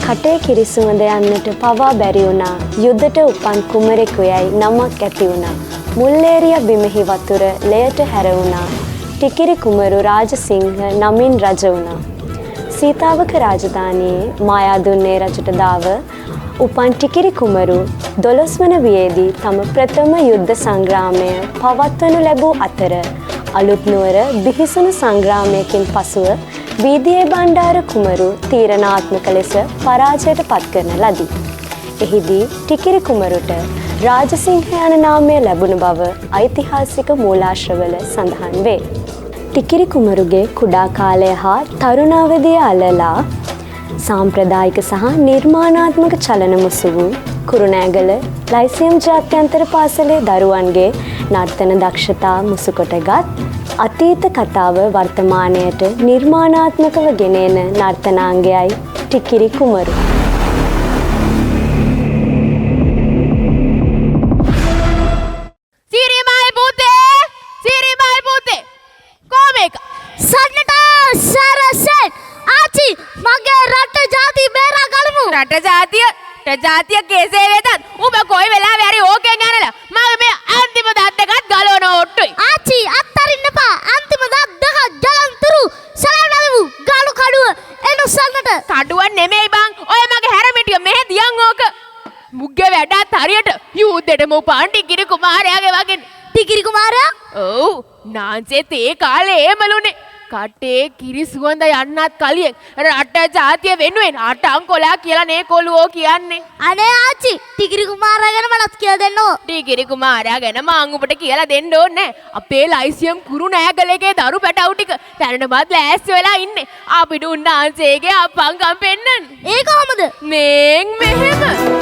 කටේ කිරිසුමද යන්නට පවා බැරි වුණා. යුද්ධට උපන් කුමරෙකුයයි නමක් ඇති වුණා. මුල්ලේරිය බිමෙහි වතුර ලයට හැර වුණා. ටිකිරි කුමරු රාජසිංහ නමින් රජ වුණා. සීතාවක රාජධානියේ මායාදුන්නේ රජට දාව උපන් ටිකිරි කුමරු 12 වන වියේදී තම ප්‍රථම යුද්ධ සංග්‍රාමය පවත්වනු ලැබූ අතර අලුත් නුවර බිහිසුණු සංග්‍රාමයකින් පසුව වීදියේ බණ්ඩාර කුමරු තීරණාත්මක ලෙස පරාජයට පත් කරන ලදී. එහිදී ටිකිරි කුමරුට රාජසිංහ යන නාමය ලැබුණ බව ඓතිහාසික මූලාශ්‍රවල සඳහන් වේ. ටිකිරි කුමරුගේ කුඩා කාලය හා තරුණාවදිය අලලා සාම්ප්‍රදායික සහ නිර්මාණාත්මක චලන මුසු වූ කුරුණෑගල ලයිසියම් ජාත්‍යන්තර පාසලේ දරුවන්ගේ නර්තන දක්ෂතා මුසුකොටගත් අතීත කතාව වර්තමානයට නිර්මාණාත්මකව ගෙනෙන නර්තනාංගයයි ටිකිරි කුමරු. ජාතිය කෙසේ වෙතත් උඹ කොයි වෙලාවෙ හරි ඕකෙන් අරලා මගේ මේ අන්තිම දත් දෙකත් ගලවන ඔට්ටුයි. ආච්චි අත්තරින්න එපා. අන්තිම දත් දෙක ජලන්තුරු සලවනලු ගාලු කඩුව එනුසන්නට. කඩුවක් නෙමෙයි බං. ඔය මගේ හැරමිටිය මෙහෙ දියන් ඕක. මුග්ගේ වැඩත් හරියට යුද්ධෙටම උපාන් ටිකිරි කුමාරයාගේ වගේ. ටිකිරි කුමාරයා? ඔව්. නාන්සෙත් ඒ කාලේ ඒමලුනේ. කටේ කිරි සුවඳ යන්නත් කලියෙන් රට ජාතිය වෙනුවෙන් අටං කොලා කියලා නේ කොළුවෝ කියන්නේ. අනේ ආච්චි ටිකිරි කුමාරයා ගැන මටත් කියලා දෙන්නෝ. ටිකිරි කුමාරයා ගැන මං උඹට කියලා දෙන්න ඕනේ. අපේ ලයිසියම් කුරුණෑගලේ දරු පැටවු ටික දැනටමත් ලෑස්ති වෙලා ඉන්නේ. අපිට උන්නාන්සේගේ අපංකම් පෙන්නන්න. ඒ කොහමද? මෙහෙම